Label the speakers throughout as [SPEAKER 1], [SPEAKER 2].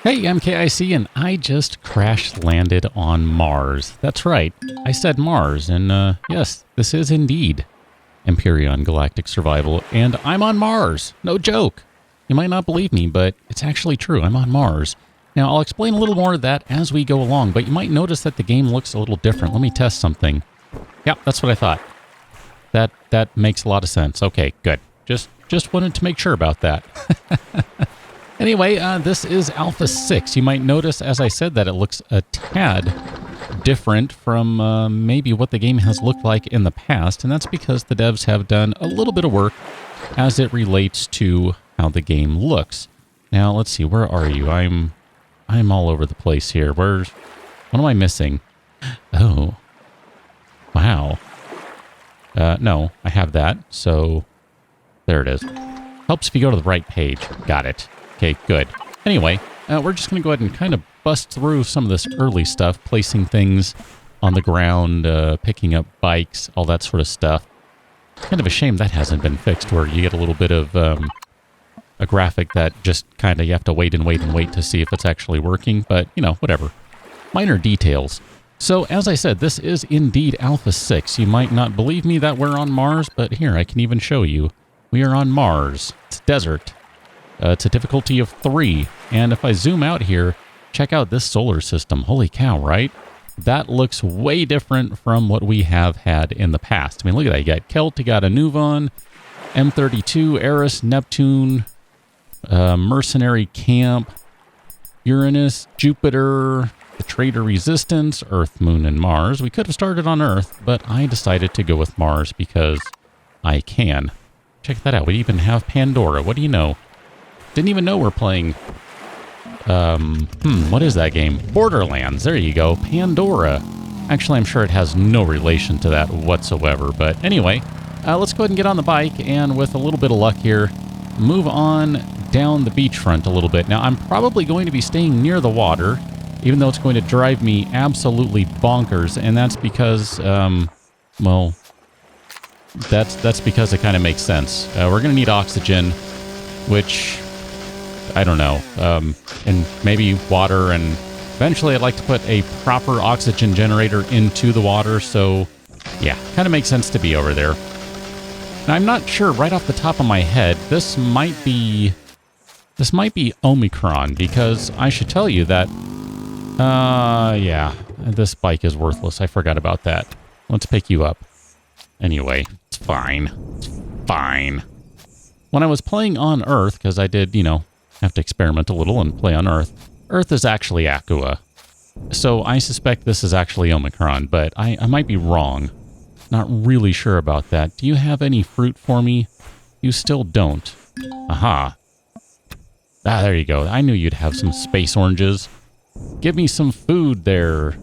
[SPEAKER 1] Hey, MKIC, and I just crash-landed on Mars. That's right, I said Mars, and yes, this is indeed Empyrion Galactic Survival, and I'm on Mars. No joke. You might not believe me, but it's actually true. I'm on Mars. Now, I'll explain a little more of that as we go along, but you might notice that the game looks a little different. Let me test something. Yep, that's what I thought. That makes a lot of sense. Okay, good. Just wanted to make sure about that. Anyway, this is Alpha 6. You might notice, as I said, that it looks a tad different from maybe what the game has looked like in the past, and that's because the devs have done a little bit of work as it relates to how the game looks. Now, let's see, where are you? I'm all over the place here. What am I missing? Oh. Wow. No, I have that, so there it is. Helps if you go to the right page. Got it. Okay, good. Anyway, we're just going to go ahead and kind of bust through some of this early stuff, placing things on the ground, picking up bikes, all that sort of stuff. Kind of a shame that hasn't been fixed, where you get a little bit of a graphic that just kind of you have to wait and wait and wait to see if it's actually working, but, you know, whatever. Minor details. So, as I said, this is indeed Alpha 6. You might not believe me that we're on Mars, but here, I can even show you. We are on Mars. It's desert. It's a difficulty of 3, and if I zoom out here, check out this solar system. Holy cow, right? That looks way different from what we have had in the past. I mean, look at that. You got Kelt, you got Anuvon, M32, Eris, Neptune, Mercenary Camp, Uranus, Jupiter, the Traitor Resistance, Earth, Moon, and Mars. We could have started on Earth, but I decided to go with Mars because I can. Check that out. We even have Pandora. What do you know? Didn't even know we're playing, what is that game? Borderlands, there you go, Pandora. Actually, I'm sure it has no relation to that whatsoever, but anyway, let's go ahead and get on the bike, and with a little bit of luck here, move on down the beachfront a little bit. Now, I'm probably going to be staying near the water, even though it's going to drive me absolutely bonkers, and that's because, well, that's because it kind of makes sense. We're going to need oxygen, which I don't know, and maybe water, and eventually I'd like to put a proper oxygen generator into the water, so yeah, kind of makes sense to be over there. Now, I'm not sure right off the top of my head, this might be Omicron, because I should tell you that, yeah, this bike is worthless. I forgot about that. Let's pick you up. Anyway, it's fine. It's fine. When I was playing on Earth, because I did, you know, have to experiment a little and play on Earth. Earth is actually Aqua. So I suspect this is actually Omicron, but I might be wrong. Not really sure about that. Do you have any fruit for me? You still don't. Aha. Ah, there you go. I knew you'd have some space oranges. Give me some food there,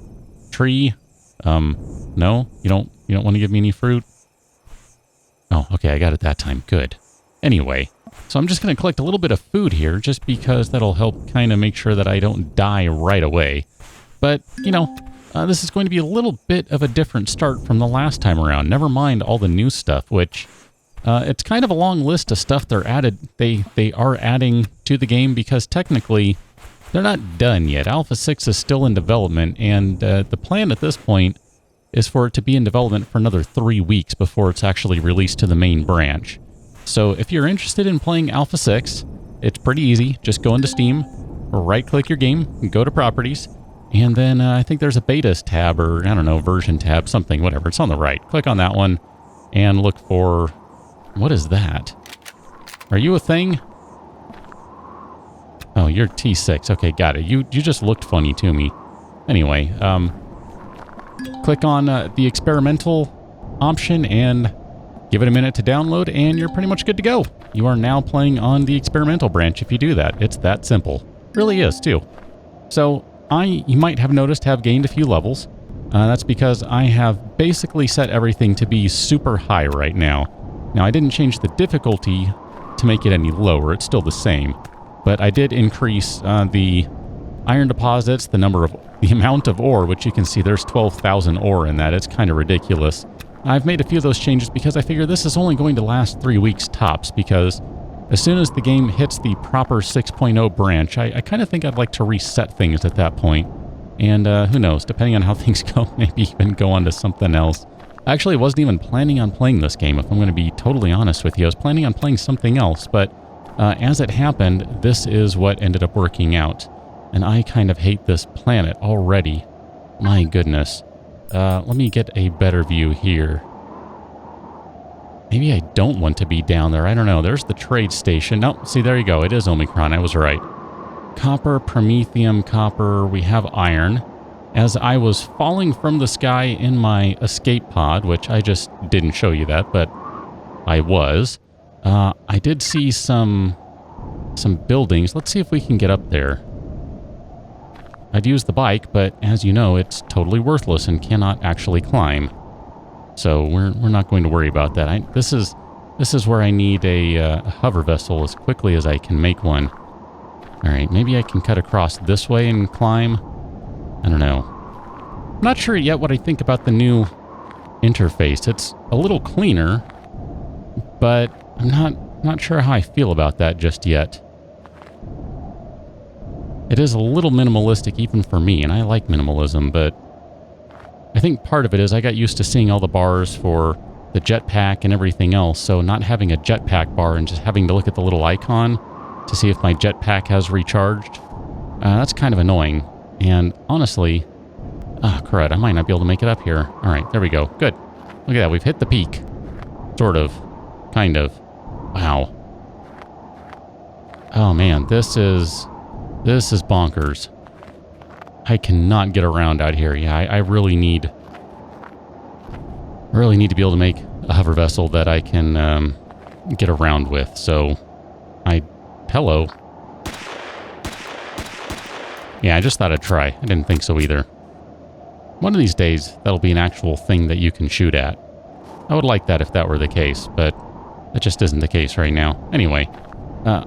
[SPEAKER 1] tree. No? You don't want to give me any fruit? Oh, okay, I got it that time. Good. Anyway, so I'm just going to collect a little bit of food here, just because that'll help kind of make sure that I don't die right away. But, you know, this is going to be a little bit of a different start from the last time around. Never mind all the new stuff, which it's kind of a long list of stuff they are adding to the game, because technically they're not done yet. Alpha 6 is still in development, and the plan at this point is for it to be in development for another 3 weeks before it's actually released to the main branch. So if you're interested in playing Alpha 6, it's pretty easy. Just go into Steam, right-click your game, go to Properties, and then I think there's a Betas tab, or I don't know, Version tab, something, whatever. It's on the right. Click on that one and look for... What is that? Are you a thing? Oh, you're T6. Okay, got it. You just looked funny to me. Anyway, click on the experimental option and give it a minute to download, and you're pretty much good to go. You are now playing on the experimental branch if you do that. It's that simple. It really is, too. So, you might have noticed, have gained a few levels. That's because I have basically set everything to be super high right now. Now, I didn't change the difficulty to make it any lower. It's still the same. But I did increase the iron deposits, the amount of ore, which you can see there's 12,000 ore in that. It's kind of ridiculous. I've made a few of those changes because I figure this is only going to last 3 weeks tops, because As soon as the game hits the proper 6.0 branch, I kind of think I'd like to reset things at that point. And who knows, depending on how things go, maybe even go on to something else. I actually wasn't even planning on playing this game, if I'm going to be totally honest with you. I was planning on playing something else, but as it happened, this is what ended up working out. And I kind of hate this planet already. My goodness. Let me get a better view here. Maybe I don't want to be down there. I don't know. There's the trade station. Nope. See, there you go. It is Omicron. I was right. Copper, promethium, copper. We have iron. As I was falling from the sky in my escape pod, which I just didn't show you that, but I was. I did see some buildings. Let's see if we can get up there. I'd use the bike, but as you know, it's totally worthless and cannot actually climb. So we're not going to worry about that. This is where I need a hover vessel as quickly as I can make one. All right, maybe I can cut across this way and climb. I don't know. I'm not sure yet what I think about the new interface. It's a little cleaner, but I'm not sure how I feel about that just yet. It is a little minimalistic even for me, and I like minimalism, but I think part of it is I got used to seeing all the bars for the jetpack and everything else, so not having a jetpack bar and just having to look at the little icon to see if my jetpack has recharged, that's kind of annoying. And honestly, crud, I might not be able to make it up here. All right, there we go. Good. Look at that, we've hit the peak. Sort of. Kind of. Wow. Oh man, this is bonkers. I cannot get around out here. Yeah, I really need to be able to make a hover vessel that I can get around with. So, hello. Yeah, I just thought I'd try. I didn't think so either. One of these days, that'll be an actual thing that you can shoot at. I would like that if that were the case, but that just isn't the case right now. Anyway,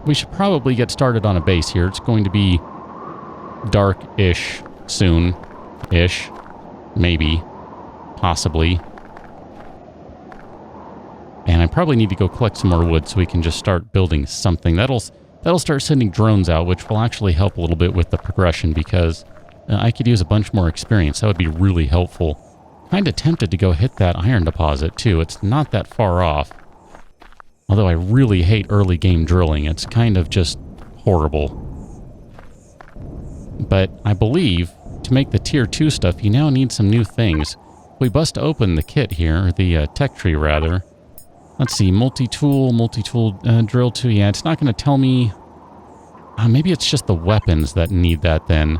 [SPEAKER 1] we should probably get started on a base here. It's going to be dark-ish soon-ish. Maybe. Possibly. And I probably need to go collect some more wood so we can just start building something. That'll start sending drones out, which will actually help a little bit with the progression because I could use a bunch more experience. That would be really helpful. Kind of tempted to go hit that iron deposit, too. It's not that far off. Although I really hate early game drilling. It's kind of just horrible. But I believe to make the tier 2 stuff, you now need some new things. We bust open the kit here, or the tech tree rather. Let's see, multi-tool drill 2. Yeah, it's not going to tell me. Maybe it's just the weapons that need that then.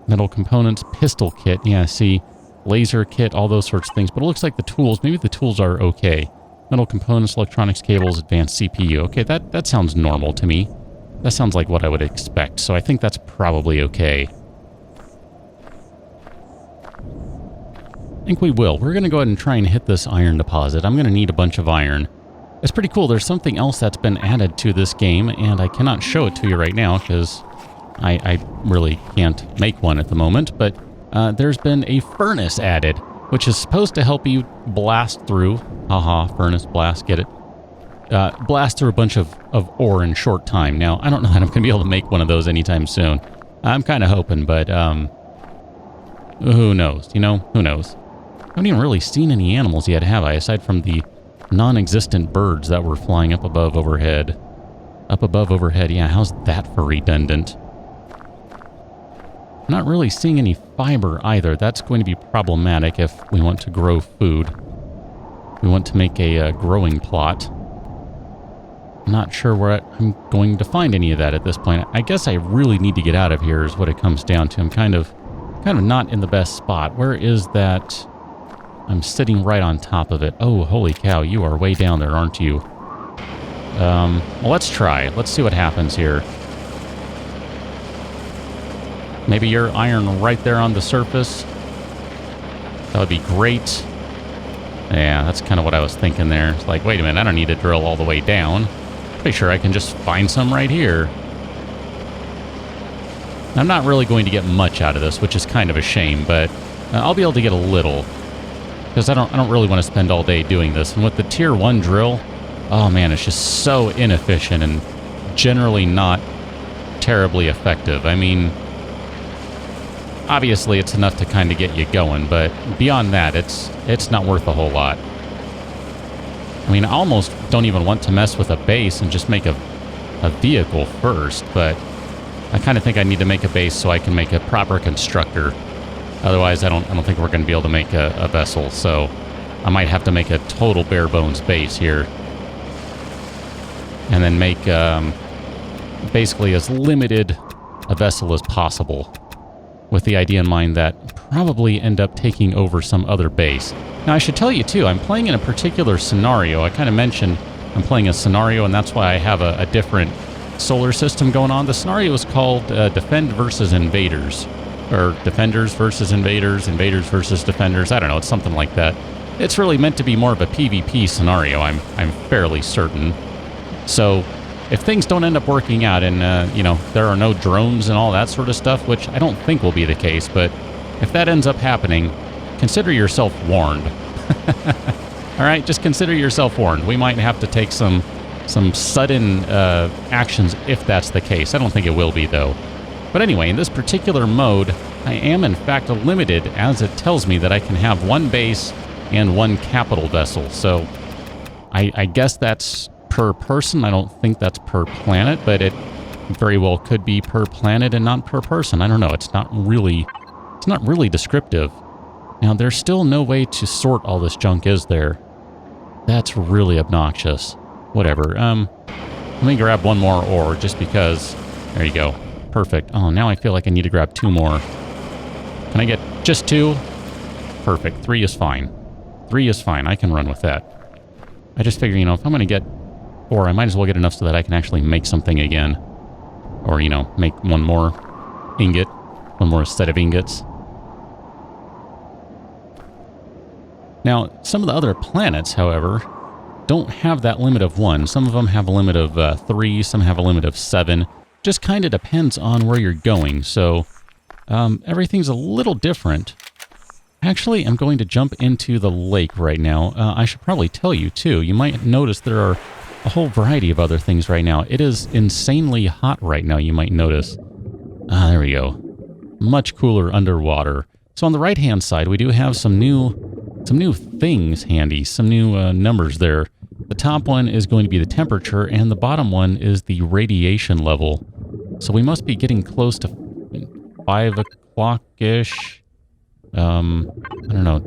[SPEAKER 1] Metal components, pistol kit. Yeah, see, laser kit, all those sorts of things. But it looks like the tools, maybe the tools are okay. Metal components, electronics, cables, advanced CPU. Okay, that sounds normal to me. That sounds like what I would expect. So I think that's probably okay. I think we will. We're going to go ahead and try and hit this iron deposit. I'm going to need a bunch of iron. It's pretty cool. There's something else that's been added to this game, and I cannot show it to you right now because I really can't make one at the moment, but there's been a furnace added, which is supposed to help you blast through. Haha, furnace blast, get it? Blast through a bunch of ore in short time. Now, I don't know that I'm going to be able to make one of those anytime soon. I'm kind of hoping, but who knows? You know, who knows? I haven't even really seen any animals yet, have I? Aside from the non-existent birds that were flying up above overhead. Up above overhead, yeah, how's that for redundant? I'm not really seeing any fiber either. That's going to be problematic if we want to grow food. We want to make a growing plot. I'm not sure where I'm going to find any of that at this point. I guess I really need to get out of here is what it comes down to. I'm kind of not in the best spot. Where is that? I'm sitting right on top of it. Oh, holy cow, you are way down there, aren't you? Well, let's try. Let's see what happens here. Maybe you're iron right there on the surface. That would be great. Yeah, that's kind of what I was thinking there. It's like, wait a minute, I don't need to drill all the way down. Pretty sure I can just find some right here. I'm not really going to get much out of this, which is kind of a shame, but I'll be able to get a little. Because I don't really want to spend all day doing this. And with the tier 1 drill, Oh man, it's just so inefficient and generally not terribly effective. I mean, obviously it's enough to kind of get you going, but beyond that, it's not worth a whole lot. I mean, I almost don't even want to mess with a base and just make a vehicle first, but I kind of think I need to make a base so I can make a proper constructor. Otherwise, I don't think we're going to be able to make a vessel, so I might have to make a total bare bones base here. And then make basically as limited a vessel as possible, with the idea in mind that probably end up taking over some other base. Now, I should tell you, too, I'm playing in a particular scenario. I kind of mentioned I'm playing a scenario, and that's why I have a different solar system going on. The scenario is called Defend versus Invaders, or Defenders versus Invaders, Invaders versus Defenders. I don't know, it's something like that. It's really meant to be more of a PvP scenario, I'm fairly certain. So if things don't end up working out and, you know, there are no drones and all that sort of stuff, which I don't think will be the case, but if that ends up happening, consider yourself warned. All right, just consider yourself warned. We might have to take some sudden actions if that's the case. I don't think it will be, though. But anyway, in this particular mode, I am in fact limited, as it tells me that I can have one base and one capital vessel. So I guess that's per person. I don't think that's per planet, but it very well could be per planet and not per person. I don't know. It's not really descriptive. Now, there's still no way to sort all this junk, is there? That's really obnoxious. Whatever. Let me grab one more ore just because. There you go. Perfect. Oh, now I feel like I need to grab two more. Can I get just two? Perfect. 3 is fine. 3 is fine. I can run with that. I just figure, you know, if I'm going to get 4, I might as well get enough so that I can actually make something again. Or, you know, make one more ingot. One more set of ingots. Now, some of the other planets, however, don't have that limit of 1. Some of them have a limit of 3, some have a limit of 7. Just kind of depends on where you're going, so everything's a little different. Actually, I'm going to jump into the lake right now. I should probably tell you, too. You might notice there are a whole variety of other things right now. It is insanely hot right now, you might notice. There we go. Much cooler underwater. So on the right-hand side, we do have some new things handy, some new numbers there. The top one is going to be the temperature, and the bottom one is the radiation level. So we must be getting close to 5 o'clock-ish. I don't know.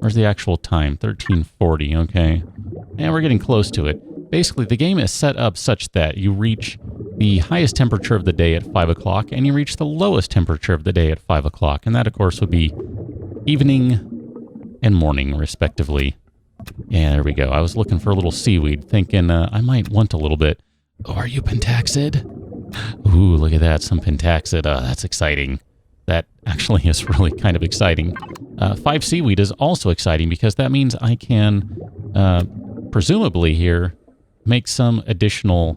[SPEAKER 1] Where's the actual time? 13:40, okay. And we're getting close to it. Basically, the game is set up such that you reach the highest temperature of the day at 5 o'clock, and you reach the lowest temperature of the day at 5 o'clock. And that, of course, would be evening and morning, respectively. Yeah, there we go. I was looking for a little seaweed, thinking I might want a little bit. Oh, are you pentaxid? Ooh, look at that, some pentaxid. That's exciting. That actually is really kind of exciting. 5 seaweed is also exciting because that means I can, presumably here, make some additional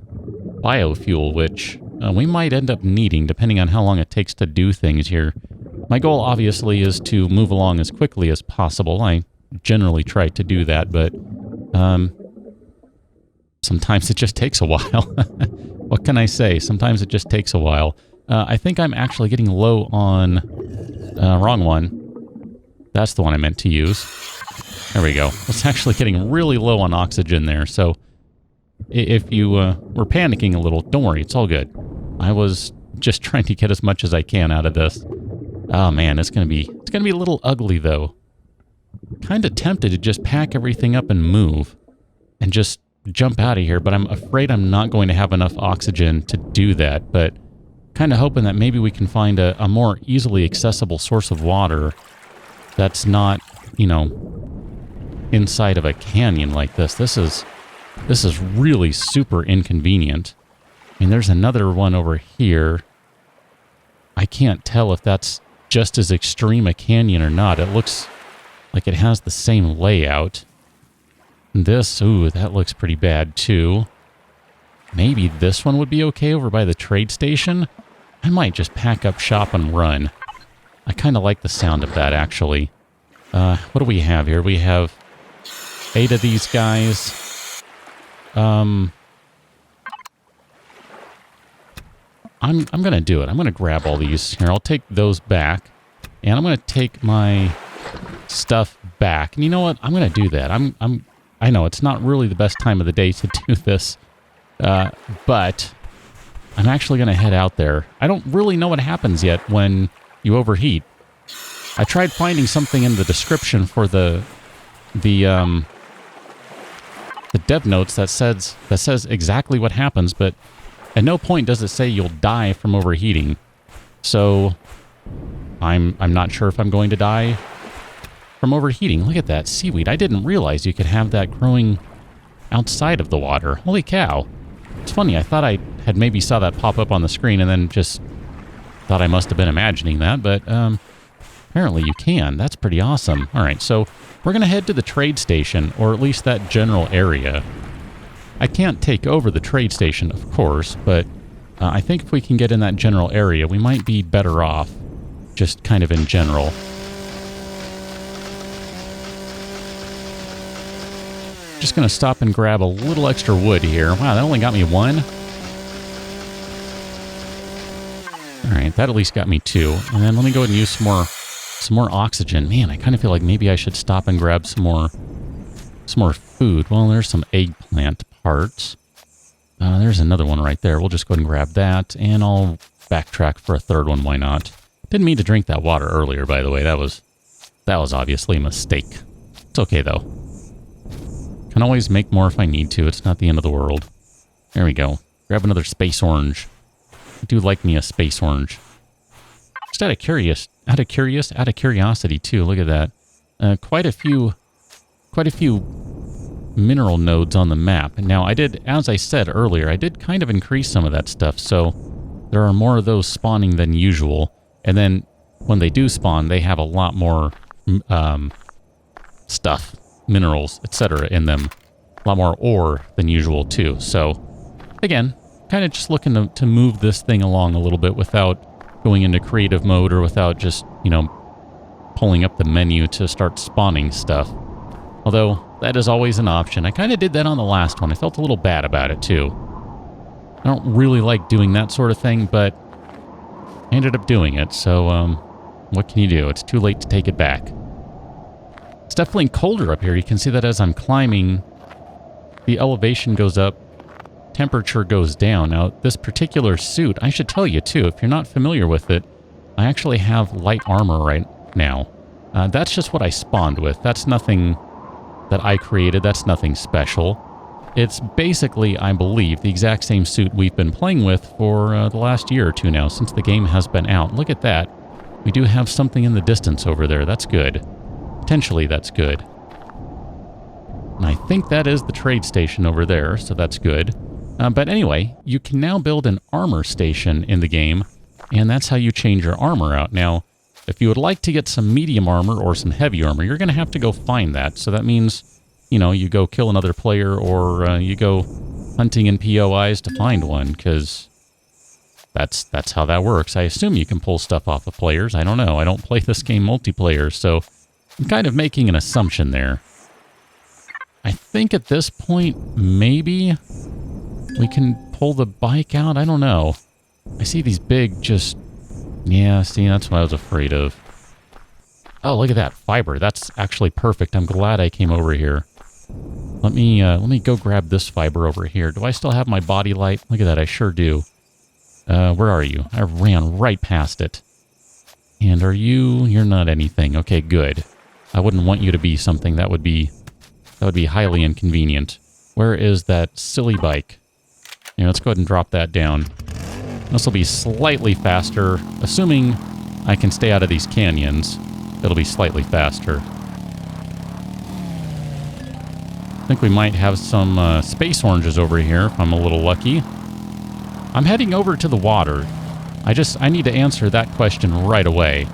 [SPEAKER 1] biofuel, which we might end up needing depending on how long it takes to do things here. My goal, obviously, is to move along as quickly as possible. I generally try to do that, but sometimes it just takes a while. What can I say? Sometimes it just takes a while. I think I'm actually getting low on... wrong one. That's the one I meant to use. There we go. It's actually getting really low on oxygen there, so if you were panicking a little, don't worry, it's all good. I was just trying to get as much as I can out of this. Oh man, it's gonna be a little ugly though. Kind of tempted to just pack everything up and move and just jump out of here, but I'm afraid I'm not going to have enough oxygen to do that, but kind of hoping that maybe we can find a more easily accessible source of water that's not, you know, inside of a canyon like this. This is really super inconvenient. I mean, there's another one over here. I can't tell if that's just as extreme a canyon or not. It looks like it has the same layout. This, ooh, that looks pretty bad too. Maybe this one would be okay over by the trade station. I might just pack up shop and run. I kind of like the sound of that, actually. What do we have here? We have 8 of these guys. I'm going to do it. I'm going to grab all these here. I'll take those back, and I'm going to take my stuff back. And you know what? I'm going to do that. I know it's not really the best time of the day to do this, but I'm actually going to head out there. I don't really know what happens yet when you overheat. I tried finding something in the description for the dev notes that says exactly what happens, but at no point does it say you'll die from overheating. So I'm not sure if I'm going to die from overheating. Look at that seaweed. I didn't realize you could have that growing outside of the water. Holy cow. It's funny. I thought I had maybe saw that pop up on the screen and then just thought I must have been imagining that, but apparently you can. That's pretty awesome. All right, so we're going to head to the trade station, or at least that general area. I can't take over the trade station, of course, but I think if we can get in that general area, we might be better off, just kind of in general. Just going to stop and grab a little extra wood here. Wow, that only got me one. All right, that at least got me two. And then let me go ahead and use some more oxygen. Man, I kind of feel like maybe I should stop and grab some more food. Well, there's some eggplant parts. There's another one right there. We'll just go ahead and grab that, and I'll backtrack for a third one. Why not? Didn't mean to drink that water earlier, by the way. That was obviously a mistake. It's okay, though. Can always make more if I need to. It's not the end of the world. There we go. Grab another space orange. I do like me a space orange. Just out of curiosity too. Look at that. Quite a few mineral nodes on the map. Now, as I said earlier, I did kind of increase some of that stuff, so there are more of those spawning than usual. And then when they do spawn, they have a lot more stuff, minerals, etc. in them. A lot more ore than usual too. So, again, kind of just looking to move this thing along a little bit without going into creative mode or without just, pulling up the menu to start spawning stuff. Although, that is always an option. I kind of did that on the last one. I felt a little bad about it, too. I don't really like doing that sort of thing, but I ended up doing it, so, what can you do? It's too late to take it back. It's definitely colder up here. You can see that as I'm climbing, the elevation goes up, temperature goes down. Now, this particular suit, I should tell you, too, if you're not familiar with it, I actually have light armor right now. That's just what I spawned with. That's nothing that I created. That's nothing special. It's basically, I believe, the exact same suit we've been playing with for the last year or two now, since the game has been out. Look at that. We do have something in the distance over there. That's good. Potentially, that's good. And I think that is the trade station over there, so that's good. But anyway, you can now build an armor station in the game, and that's how you change your armor out. Now, if you would like to get some medium armor or some heavy armor, you're going to have to go find that. So that means, you go kill another player or you go hunting in POIs to find one, because that's how that works. I assume you can pull stuff off of players. I don't know. I don't play this game multiplayer, so I'm kind of making an assumption there. I think at this point, maybe we can pull the bike out. I don't know. I see these big yeah, see, that's what I was afraid of. Oh, look at that fiber. That's actually perfect. I'm glad I came over here. Let me go grab this fiber over here. Do I still have my body light? Look at that. I sure do. Where are you? I ran right past it. And you're not anything. Okay, good. I wouldn't want you to be something. That would be highly inconvenient. Where is that silly bike? Yeah, let's go ahead and drop that down. This will be slightly faster, assuming I can stay out of these canyons. It'll be slightly faster. I think we might have some space oranges over here, if I'm a little lucky. I'm heading over to the water. I need to answer that question right away.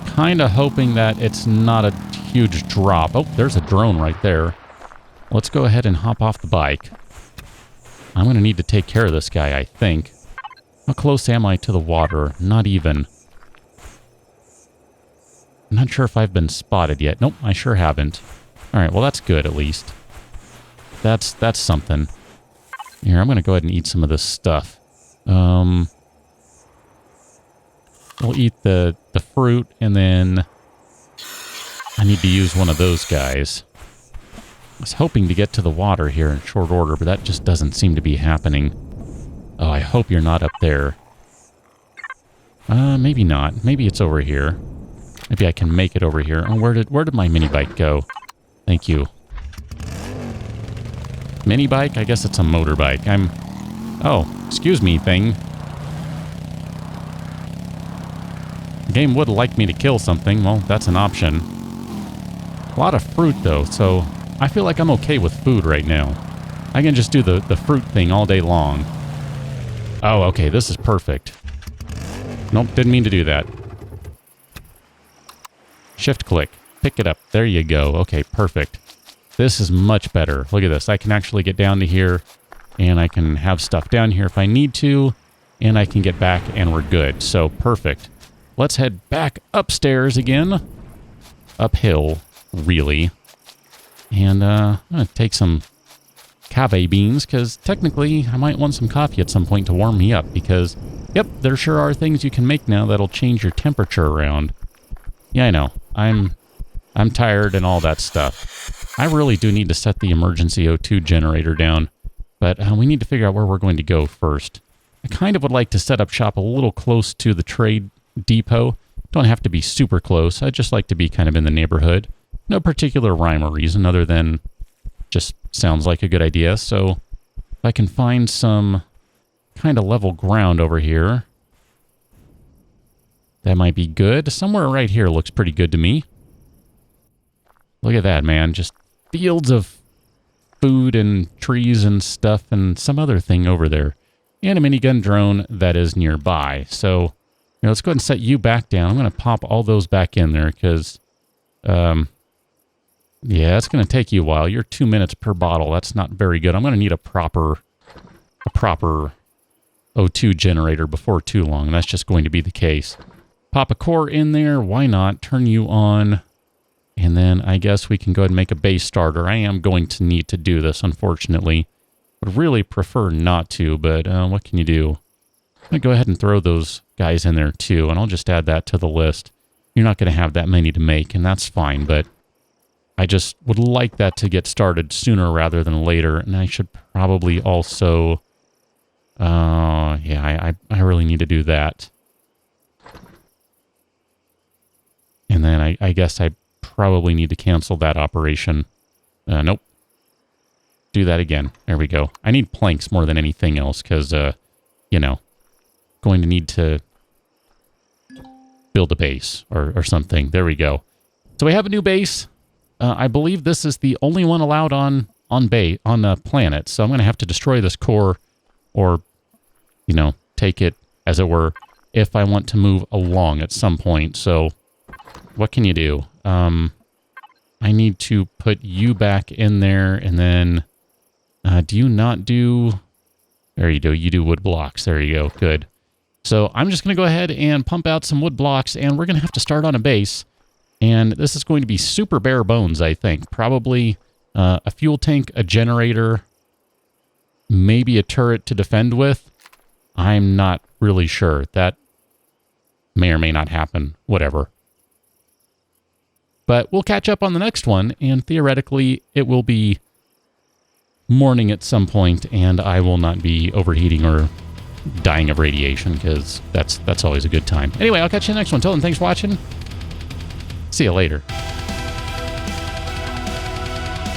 [SPEAKER 1] Kind of hoping that it's not a huge drop. Oh, there's a drone right there. Let's go ahead and hop off the bike. I'm going to need to take care of this guy, I think. How close am I to the water? Not even. I'm not sure if I've been spotted yet. Nope, I sure haven't. Alright, well that's good at least. That's something. Here, I'm going to go ahead and eat some of this stuff. We'll eat the fruit, and then I need to use one of those guys. I was hoping to get to the water here in short order, but that just doesn't seem to be happening. Oh, I hope you're not up there. Maybe not. Maybe it's over here. Maybe I can make it over here. Oh, where did my mini bike go? Thank you. Mini bike? I guess it's a motorbike. Oh, excuse me, thing. The game would like me to kill something. Well, that's an option. A lot of fruit, though, so I feel like I'm okay with food right now. I can just do the fruit thing all day long. Oh, okay, this is perfect. Nope, didn't mean to do that. Shift click. Pick it up. There you go. Okay, perfect. This is much better. Look at this. I can actually get down to here, and I can have stuff down here if I need to, and I can get back, and we're good. So, perfect. Let's head back upstairs again. Uphill, really. And I'm going to take some cave beans, because technically I might want some coffee at some point to warm me up, because, yep, there sure are things you can make now that'll change your temperature around. Yeah, I know. I'm tired and all that stuff. I really do need to set the emergency O2 generator down, but we need to figure out where we're going to go first. I kind of would like to set up shop a little close to the trade depot. Don't have to be super close. I'd just like to be kind of in the neighborhood. No particular rhyme or reason other than just sounds like a good idea. So if I can find some kind of level ground over here, that might be good. Somewhere right here looks pretty good to me. Look at that, man. Just fields of food and trees and stuff and some other thing over there. And a minigun drone that is nearby. So, let's go ahead and set you back down. I'm going to pop all those back in there because, yeah, it's going to take you a while. You're 2 minutes per bottle. That's not very good. I'm going to need a proper O2 generator before too long. And that's just going to be the case. Pop a core in there. Why not? Turn you on. And then I guess we can go ahead and make a base starter. I am going to need to do this, unfortunately. Would really prefer not to, but what can you do? I'm going to go ahead and throw those guys in there too, and I'll just add that to the list. You're not going to have that many to make, and that's fine, but I just would like that to get started sooner rather than later, and I should probably also... yeah, I really need to do that. And then I guess I probably need to cancel that operation. Nope. Do that again. There we go. I need planks more than anything else because, going to need to build a base or something. There we go. So we have a new base. I believe this is the only one allowed on the planet. So I'm going to have to destroy this core or, take it, as it were, if I want to move along at some point. So what can you do? I need to put you back in there, and then do you not do... There you go. You do wood blocks. There you go. Good. So I'm just going to go ahead and pump out some wood blocks, and we're going to have to start on a base. And this is going to be super bare bones, I think. Probably a fuel tank, a generator, maybe a turret to defend with. I'm not really sure. That may or may not happen. Whatever. But we'll catch up on the next one, and theoretically, it will be morning at some point, and I will not be overheating or dying of radiation, because that's always a good time. Anyway, I'll catch you in the next one. Till then, thanks for watching. See you later.